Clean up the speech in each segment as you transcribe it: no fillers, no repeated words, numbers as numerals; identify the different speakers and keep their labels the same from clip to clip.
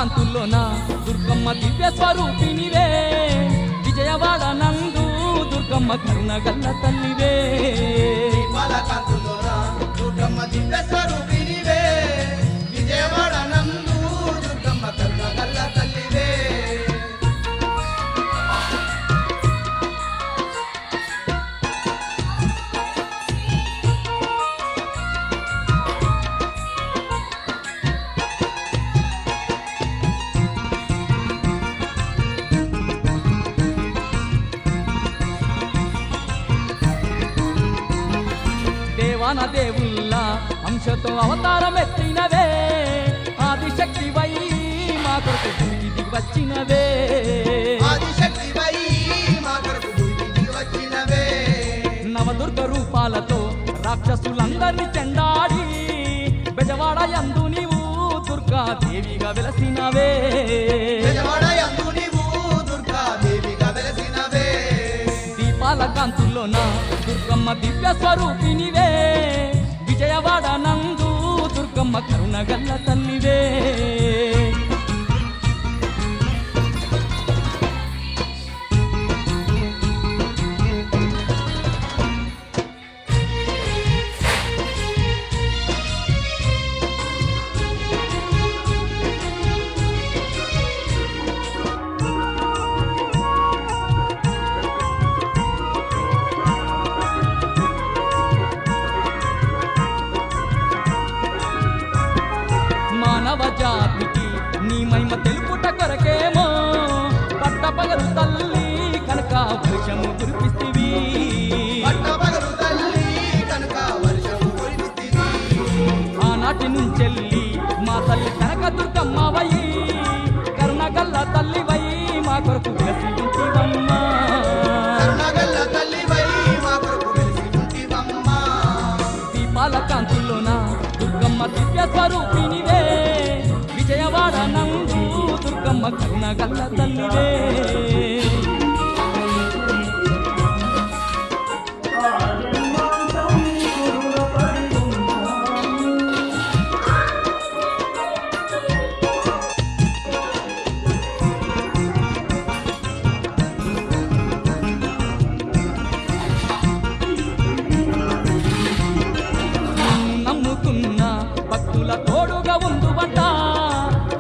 Speaker 1: కాంతుల్లోన దుర్గమ్మ దివ్య స్వరూపినివే విజయవాడ నందు దుర్గమ్మ కరుణ గల్ల తల్లివే
Speaker 2: దీపాల కాంతుల్లోన దుర్గమ్మ దివ్య స్వరూపినివే విజయవాడ నందు దుర్గమ్మ కరుణ గల్ల తల్లివే
Speaker 1: దేవాన దేవుళ్ళ అంశతో అవతారం ఎత్తినవే ఆదిశక్తివై మా కొరకు భూమికి వచ్చినవే
Speaker 2: ఆదిశక్తివై మా కొరకు భూమికి వచ్చినవే
Speaker 1: నవదుర్గ రూపాలతో రాక్షసులందరినీ చెండాడి బెజవాడ యందు నీవు దుర్గాదేవిగా వెలసినవే
Speaker 2: బెజవాడ యందు నీవు దుర్గాదేవిగా వెలసినవే
Speaker 1: దీపాల కాంతుల్లోన దుర్గమ్మ దివ్య స్వరూపినివే విజయవాడ నందు దుర్గమ్మ కరుణ గల్ల తల్లివే మానవ జాతికి నీ మహిమ తెలుపుట కొరకేమో పట్టపగలు తల్లి కనుక వర్షము కురిపిస్తివి
Speaker 2: పట్టపగలు తల్లి కనుక వర్షము కురిపిస్తివి
Speaker 1: ఆనాటి నుంచెల్లి మా తల్లి కనక దుర్గమ్మవయి కరుణ గల్ల తల్లివై మా కొరకు వెలసి ఉంటివమ్మా
Speaker 2: కరుణగల్ల తల్లివై మా కొరకు వెలిసి ఉంటివమ్మా
Speaker 1: దీపాల కాంతుల్లోన దుర్గమ్మ దివ్య స్వరూపినివే విజయవాడ నందు దుర్గమ్మ కరుణ గల్ల తల్లివే నమ్ముకున్న భక్తుల తోడుగా ఉందువంట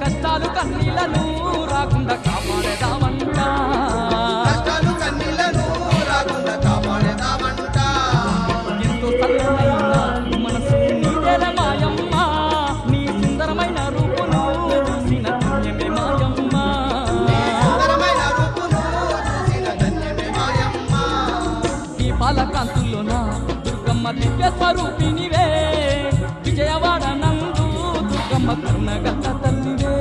Speaker 1: కష్టాలు కన్నీళ్లను రాకుండా కాపాడేదామంట
Speaker 2: కష్టాలు కన్నీళ్లను రాకుండా కాపాడేదామంట
Speaker 1: ఎంతో సరళమైన మనసు నీదేల మాయమ్మ నీ సుందరమైన రూపును చూసిన పుణ్యమే మాయమ్మ
Speaker 2: సుందరమైన రూపును చూసిన ధన్యమే మాయమ్మ
Speaker 1: దీపాల కాంతుల్లోన దుర్గమ్మ దివ్య స్వరూపినివే విజయవాడ నందు దుర్గమ్మ కరుణ గల్ల తల్లివే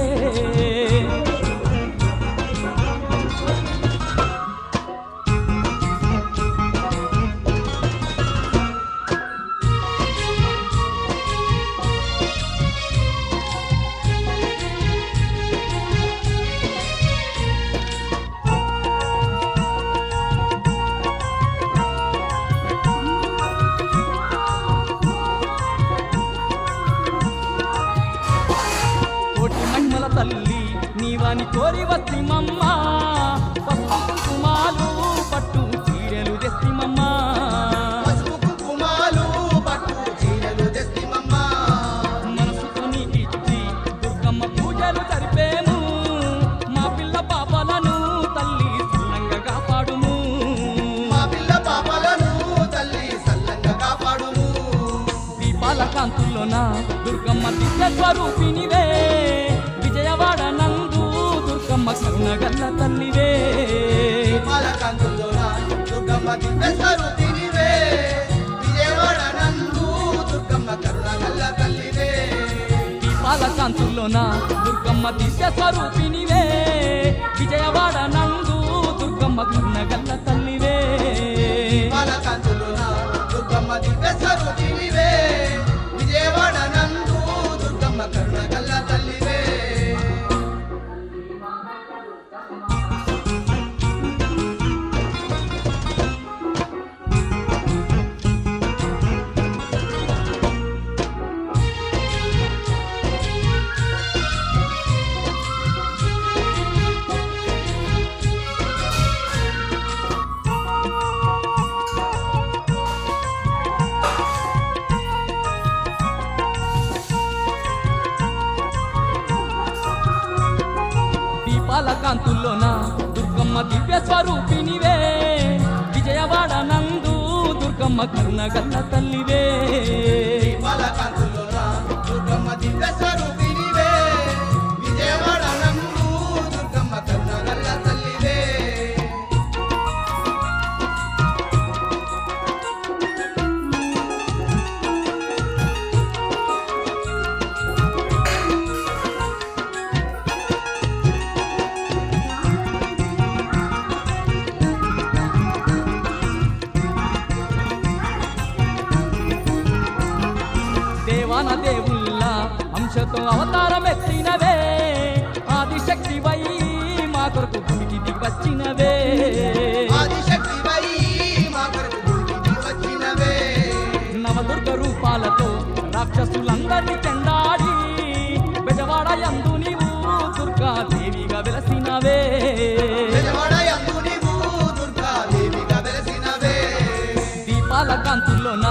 Speaker 1: కోటి మహిమల తల్లి నీవాని కోరి వస్తిమమ్మ పసుపు కుంకుమాలు పట్టు చీరలు తెస్తిమమ్మ
Speaker 2: పసుపు కుంకుమాలు పట్టు చీరలు తెస్తిమమ్మ
Speaker 1: మనసుతో నీకిచ్చి దుర్గమ్మ పూజలు జరిపేము మా పిల్ల పాపలను తల్లి సల్లంగా కాపాడుము
Speaker 2: మా పిల్ల పాపలను తల్లి సల్లంగా కాపాడుము
Speaker 1: దీపాల కాంతుల్లోన దుర్గమ్మ దివ్య స్వరూపినివే విజయవాడ నందు దుర్గమ్మ కరుణ గల్ల తల్లివే
Speaker 2: దీపాల కాంతుల్లోన దుర్గమ్మ దివ్య స్వరూపినివే విజయవాడ నందు దుర్గమ్మ కరుణ గల్ల తల్లివే
Speaker 1: దీపాల కాంతుల్లోన దుర్గమ్మ దివ్య స్వరూపినివే విజయవాడ నందు దుర్గమ్మ కరుణ గల్ల తల్లివే
Speaker 2: దీపాల కాంతుల్లోన దుర్గమ్మ దివ్య స్వరూపినివే విజయవాడ నందు దుర్గమ్మ కరుణ గల్ల తల్లివే
Speaker 1: దీపాల కాంతుల్లోన దుర్గమ్మ దివ్య స్వరూపినివే విజయవాడ నందు దుర్గమ్మ కరుణగల్ల తల్లివే
Speaker 2: దీపాల కాంతుల్లోన దుర్గమ్మ దివ్య స్వరూపినివే విజయవాడ నందు దుర్గమ్మ కరుణగల్ల తల్లివే
Speaker 1: దేవాన దేవుళ్ళ అంశతో అవతారం ఎత్తినవే ఆదిశక్తివై మా కొరకు భూమికి వచ్చినవే
Speaker 2: ఆదిశక్తివై మా కొరకు భూమికి వచ్చినవే
Speaker 1: నవదుర్గ రూపాలతో రాక్షసులందరినీ చెండాడి బెజవాడ యందు నీవు దుర్గాదేవిగా వెలసినవే
Speaker 2: విజయవాడ యందు నీవు దుర్గాదేవిగా వెలసినవే
Speaker 1: దీపాల కాంతుల్లోన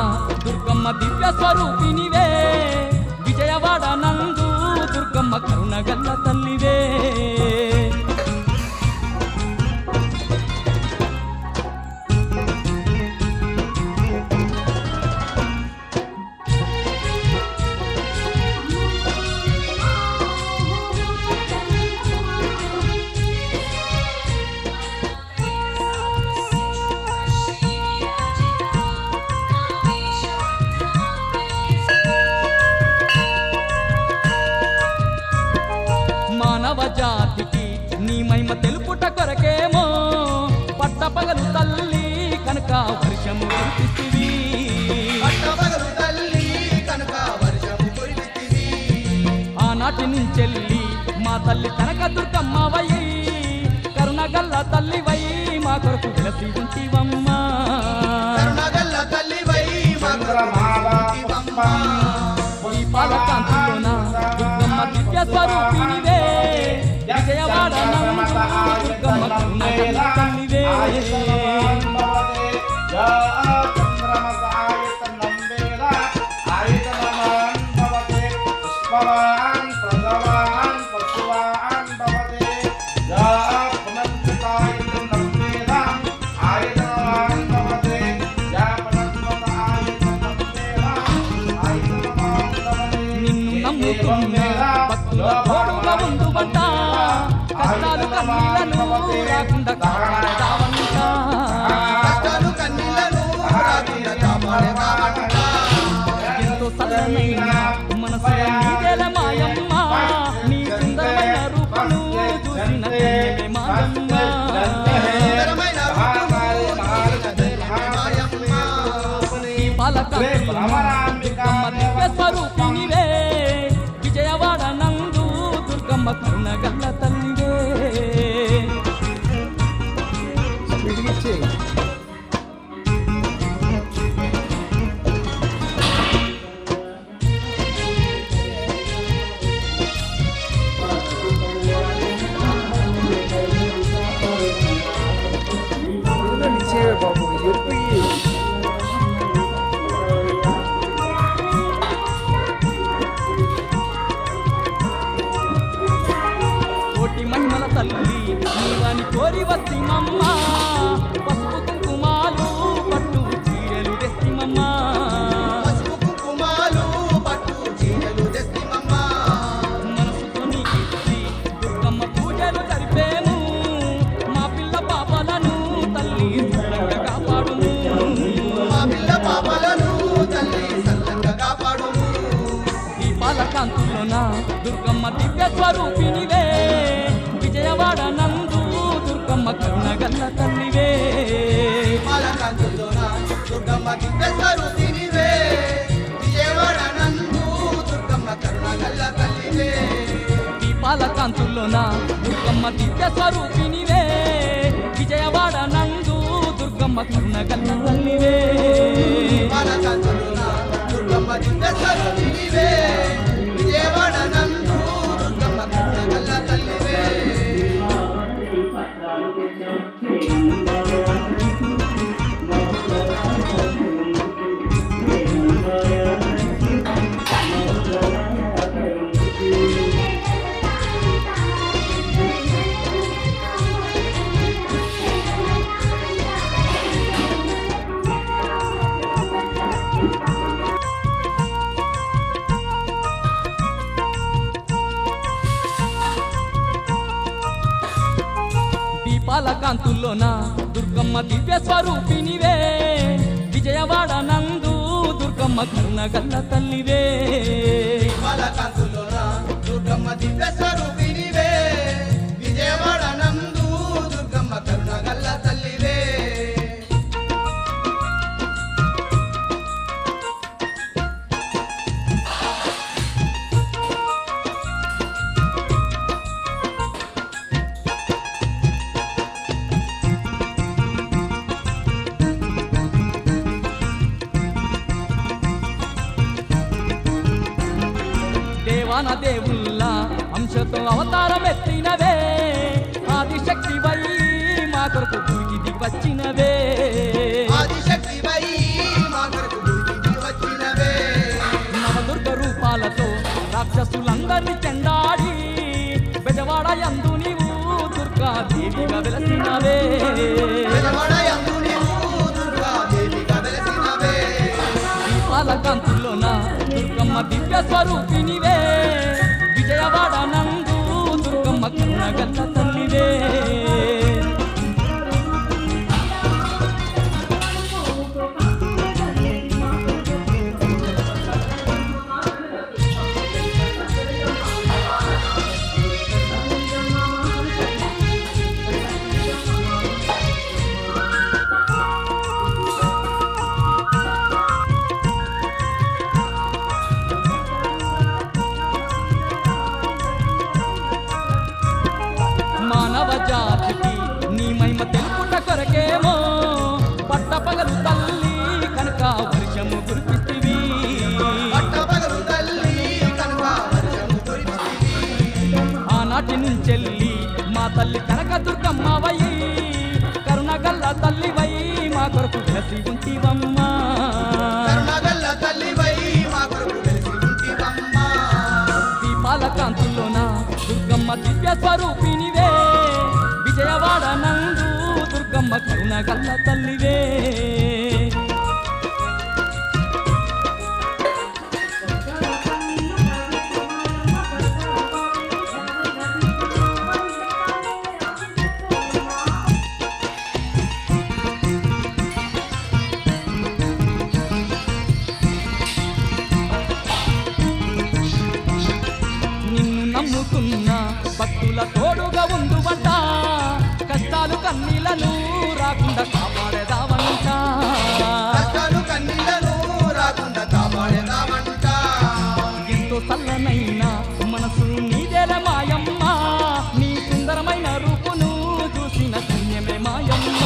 Speaker 1: దుర్గమ్మ దివ్య స్వరూపినివే విజయవాడ నందు దుర్గమ్మ కరుణగల్ల తల్లివే మానవ జాతికి నీ మహిమ తెలుపుట కొరకేమో పట్టపగలు తల్లి కనుక వర్షము కురిపిస్తివి
Speaker 2: పట్టపగలు తల్లి కనుక వర్షము కురిపిస్తివి
Speaker 1: ఆనాటి నుంచెల్లి మా తల్లి కనక దుర్గమ్మవై కరుణగల్ల తల్లివై మా కొరకు వెలసి ఉంటివమ్మా
Speaker 2: కరుణగల్ల తల్లివై మా కొరకు ఉంటివమ్మా.
Speaker 1: దీపాల కాంతుల్లోన దుర్గమ్మ దివ్య స్వరూపినివే విజయవాడ నందు దుర్గమ్మ కరుణగల్ల తల్లివే నిన్ను నమ్ముకున్న భక్తుల తోడుగా ఉండువంట కష్టాలు కన్నీళ్లను రాకుండా కాపాడదావంట
Speaker 2: కష్టాలు కన్నీళ్లను రాకుండా కాపాడేదావంట.
Speaker 1: ఎంతో సరళమైన మనసుల నీదేల మాయమ్మ నీ సుందరమైన రూపము చూసిన ధన్యమే మాయమ్మ
Speaker 2: సుందరమైన రూపము చూసిన మాయమ్మ.
Speaker 1: దీపాల కాంతుల్లోన దుర్గమ్మ దివ్య స్వరూపినివే విజయవాడ నందు దుర్గమ్మ కరుణగల్ల తల్లివే కోటి మహిమల తల్లి నీవని కోరి వచ్చిమమ్మ పసుపు కుంకుమాలు పట్టు చీరలు తెస్తిమమ్మ
Speaker 2: పసుపు కుంకుమాలు పట్టు చీరలు తెస్తిమమ్మ.
Speaker 1: మనసుతో నీకిచ్చి దుర్గమ్మ పూజలు జరిపేము మా పిల్ల పాపలను తల్లి సుఖంగా కాపాడుము
Speaker 2: మా పిల్ల పాపలను తల్లి సల్లంగా కాపాడుము.
Speaker 1: దీపాల కాంతుల్లోన దుర్గమ్మ దివ్య స్వరూపినివే విజయవాడ నందు దుర్గమ్మ కరుణగల్ల తల్లివే
Speaker 2: పాలకాంతుల్లోన దుర్గమ్మ దివ్య స్వరూపినివే విజయవాడ నందు దుర్గమ్మ కరుణగల్ల తల్లివే
Speaker 1: దీపాల కాంతుల్లోన దుర్గమ్మ దివ్య స్వరూపినివే విజయవాడ నందు దుర్గమ్మ కరుణగల్ల తల్లివే
Speaker 2: పాలకాంతుల్లోన దుర్గమ్మ దివ్య స్వరూపినివే విజయవాడ నందు దుర్గమ్మ కరుణగల్ల తల్లివే
Speaker 1: దీపాల కాంతుల్లోన దుర్గమ్మ దివ్య స్వరూపినివే విజయవాడ నందు దుర్గమ్మ కరుణ గల్ల తల్లివే
Speaker 2: బాలకాంతులోన దుర్గమ్మ దివ్య స్వరూపినివే విజయవాడ నందు దుర్గమ్మ కరుణ గల్ల తల్లివే
Speaker 1: దేవాన దేవుళ్ళ అంశతో అవతారం ఎత్తినవే ఆదిశక్తి వై మా కొరకు భూమికి దిగి వచ్చినవే
Speaker 2: ఆదిశక్తి వై మా కొరకు భూమికి వచ్చినవే
Speaker 1: నవదుర్గ రూపాలతో రాక్షసులందరినీ చెండాడి బెజవాడ యందు నీవు దుర్గాదేవిగా వెలసినవే
Speaker 2: విజయవాడ యందు నీవు దుర్గాదేవిగా వెలసినవే
Speaker 1: దీపాల కాంతుల్లోన దుర్గమ్మ దివ్య స్వరూపినివే విజయవాడ నందు దుర్గమ్మ కరుణ గల్ల తల్లివే మానవ జాతికి నీ మహిమ తెలుపుట కొరకేమో పట్టపగలు తల్లి కనుక వర్షము కురిపిస్తివి
Speaker 2: పట్టపగలు తల్లి కనుక వర్షము కురిపిస్తివి
Speaker 1: ఆనాటి నుంచెల్లి మా తల్లి కనక దుర్గమ్మవయ్యి కరుణ గల్ల తల్లివై మా కొరకు వెలసి ఉంటివమ్మా
Speaker 2: కరుణగల్ల తల్లివై మా కొరకు వెలిసి ఉంటివమ్మా
Speaker 1: దీపాల కాంతుల్లోన దుర్గమ్మ దివ్య స్వరూపినివే విజయవాడ నందు దుర్గమ్మ కరుణ గల్ల తల్లివే నిన్ను నమ్ముకున్న భక్తుల తోడుగా ఉండువంట కష్టాలు కన్నీళ్లను రాకుండా కాపాడేదావంట
Speaker 2: కష్టాలు కన్నీళ్లను రాకుండా కాపాడేదామంట
Speaker 1: ఎంతో చల్లనైన మనసు నీదేల మాయమ్మ నీ సుందరమైన రూపును చూసిన పుణ్యమే మాయమ్మ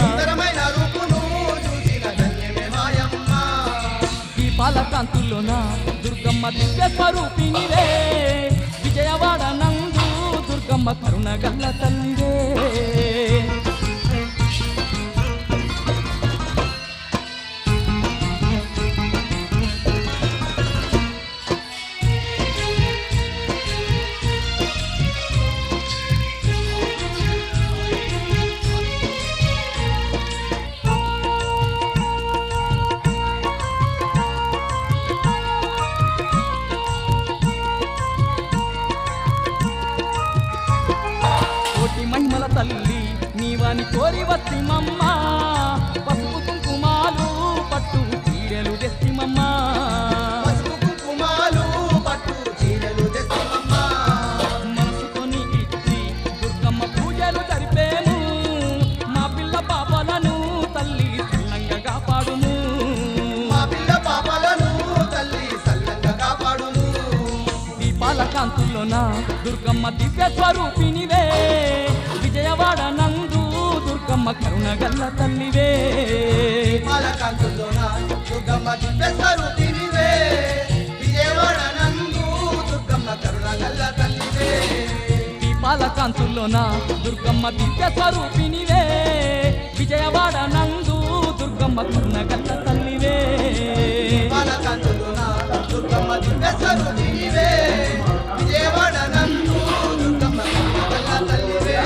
Speaker 2: సుందరమైన రూపును చూసిన ధన్యమే మాయమ్మ
Speaker 1: దీపాల కాంతుల్లోన దుర్గమ్మ దివ్య స్వరూపినివే విజయవాడ నందు దుర్గమ్మ కరుణ గల్ల తల్లివే కోటి మహిమల తల్లి నీవని కోరి వచ్చిమమ్మ పసుపు కుంకుమాలు పట్టు చీరలు తెస్తిమమ్మ
Speaker 2: పసుపు కుంకుమాలు పట్టు చీరలు తెస్తామమ్మ
Speaker 1: మనసుకొని ఇచ్చి దుర్గమ్మ పూజలు జరిపేము మా పిల్ల పాపలను తల్లి చల్లంగా కాపాడుము
Speaker 2: మా పిల్ల పాపలను తల్లి సల్లంగా కాపాడును
Speaker 1: దీపాల కాంతుల్లోన దుర్గమ్మ దివ్య స్వరూపినివే విజయవాడ నందు దుర్గమ్మ కరుణ గల్ల తల్లివే
Speaker 2: బాలకాంతులోన దుర్గమ్మ దివ్య స్వరూపినివే విజయవాడ నందు దుర్గమ్మ కరుణగల్ల తల్లివే
Speaker 1: దీపాల కాంతుల్లోన దుర్గమ్మ దివ్య స్వరూపినివే విజయవాడ నందు దుర్గమ్మ కరుణ గల్ల తల్లివే
Speaker 2: బాలకాంతులోన దుర్గమ్మ దివ్య స్వరూపినివే విజయవాడ నందు దుర్గమ్మ కరుణగల్ల తల్లివే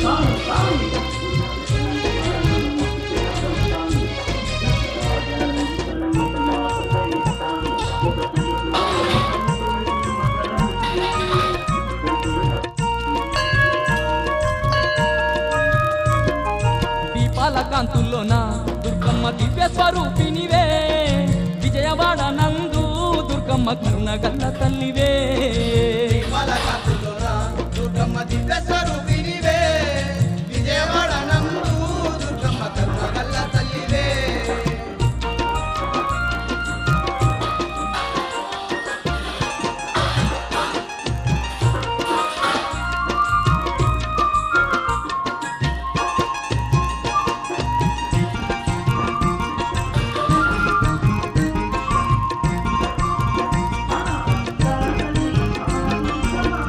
Speaker 3: Bang, bang.
Speaker 1: కాంతుల్లోన దుర్గమ్మ దివ్య స్వరూపినివే విజయవాడ నందు దుర్గమ్మ కరుణ గల్ల తల్లివే
Speaker 2: దీపాల కాంతుల్లోన దుర్గమ్మ దివ్య స్వరూపినివే విజయవాడ నందు దుర్గమ్మ కరుణ గల్ల తల్లివే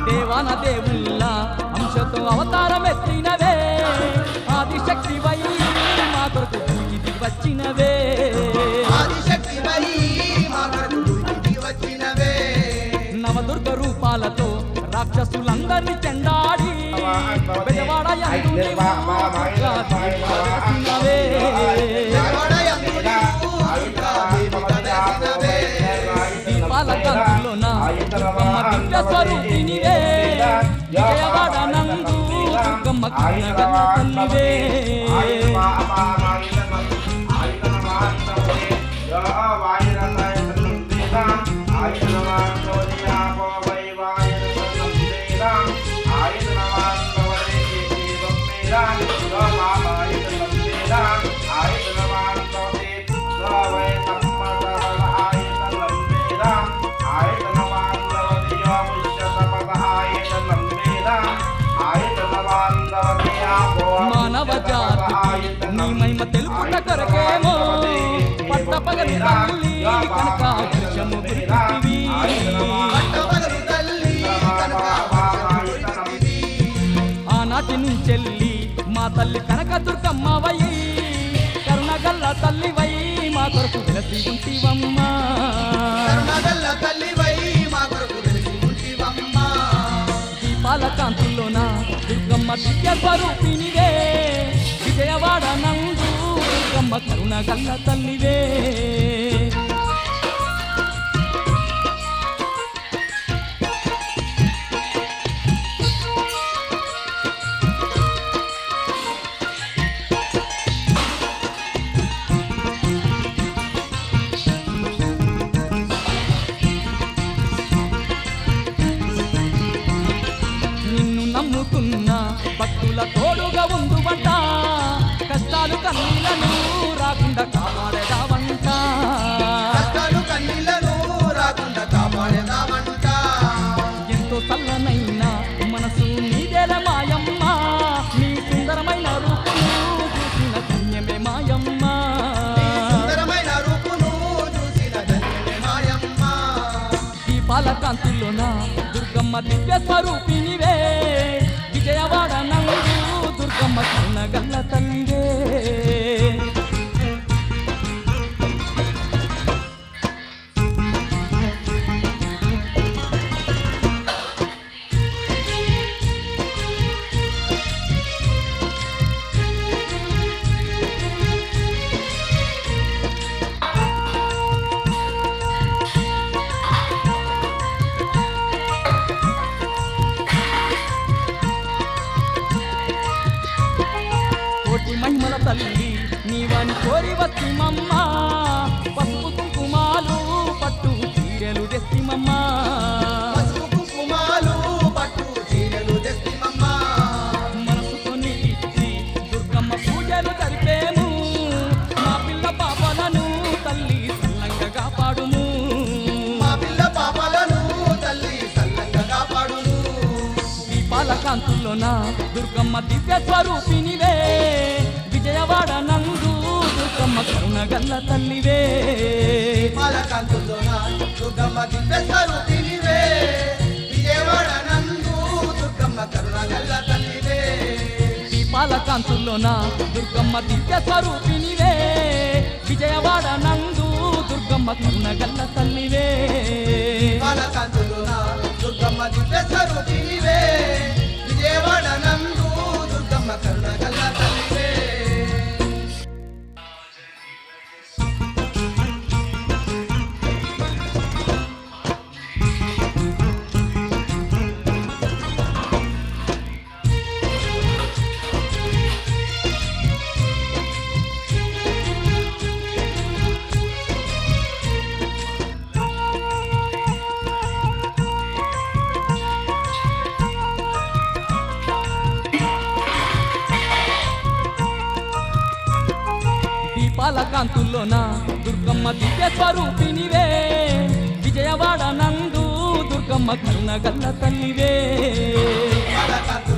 Speaker 1: దేవాన దేవుళ్ళ అంశతో అవతారం ఎత్తినవే ఆదిశక్తి వై మా కొరకు భూమికి వచ్చినవే
Speaker 2: ఆదిశక్తి వై మా కొరకు భూమికి వచ్చినవే
Speaker 1: నవదుర్గ రూపాలతో రాక్షసులందరినీ చెండాడి బెజవాడ యందు నీవు దుర్గాదేవిగా వెలసినవే.
Speaker 2: విజయవాడ యందు నీవు దుర్గాదేవిగా వెలసినవే.
Speaker 1: దీపాల కాంతుల్లోన దుర్గమ్మ దివ్య స్వరూపినివే విజయవాడ నందు దుర్గమ్మ కరుణ గల్ల తల్లివే మానవ జాతికి నీ మహిమ తెలుపుట కొరకేమో పట్టపగలు తల్లి కనుక దృశ్యము గుర్తివి
Speaker 2: పట్టపగలు తల్లి కనక వర్షము
Speaker 1: ఆనాటి నుంచెల్లి మా తల్లి కనక దుర్గమ్మవై కరుణగల్ల తల్లివై మా కొరకు వెలసి ఉంటివమ్మా
Speaker 2: కరుణగల్ల తల్లివై మా కొరకు వెలిసి ఉంటివమ్మా.
Speaker 1: దీపాల కాంతుల్లోన దుర్గమ్మ దివ్య స్వరూపినివే విజయవాడ నందు దుర్గమ్మ కరుణ గల్ల తల్లివే నిన్ను నమ్ముకున్న భక్తుల తోడుగా ఉందువంట కష్టాలు కన్నీలను రాకుండా కాపాడేదావంట
Speaker 2: కష్టాలు కన్నీళ్లను రాకుండా కాపాడేదామంట.
Speaker 1: ఎంతో చల్లనైన మనసు నీదేల మాయమ్మ నీ సుందరమైన రూపును చూసిన పుణ్యమే మాయమ్మ
Speaker 2: నీ సుందరమైన రూపును చూసిన ధన్యమే మాయమ్మ.
Speaker 1: దీపాల కాంతుల్లోన దుర్గమ్మ దివ్య స్వరూపినివే విజయవాడ నందు దుర్గమ్మ కరుణ గల్ల తల్లివే కోటి మహిమల తల్లి నీవని కోరి వచ్చిమమ్మ పసుపు కుంకుమాలు పట్టు చీరలు తెస్తిమమ్మ
Speaker 2: పసుపు కుంకుమాలు పట్టు చీరలు తెస్తిమమ్మ.
Speaker 1: మనసుతో నీకిచ్చి దుర్గమ్మ పూజలు జరిపేము మా పిల్ల పాపలను తల్లి సల్లంగా కాపాడుము
Speaker 2: మా పిల్ల పాపలను తల్లి సల్లంగా కాపాడును.
Speaker 1: దీపాల కాంతుల్లోన దుర్గమ్మ దివ్య స్వరూపినివే విజయవాడ నందు దుర్గమ్మ కరుణ గల్ల తల్లివే
Speaker 2: దీపాల కాంతుల్లోన దుర్గమ్మ దివ్య స్వరూపినివే విజయవాడ నందు దుర్గమ్మ కరుణ గల్ల తల్లివే.
Speaker 1: దీపాల కాంతుల్లోన దుర్గమ్మ దివ్య స్వరూపినివే విజయవాడ నందు దుర్గమ్మ కరుణ గల్ల తల్లివే
Speaker 2: దీపాల కాంతుల్లోన దుర్గమ్మ దివ్య స్వరూపినివే విజయవాడ నందు దుర్గమ్మ కరుణ గల్ల తల్లివే.
Speaker 1: దీపాల కాంతుల్లోన దుర్గమ్మ దివ్య స్వరూపినివే విజయవాడ నందు దుర్గమ్మ కరుణగల్ల తల్లివే
Speaker 2: దీపాల కాంతుల్లోన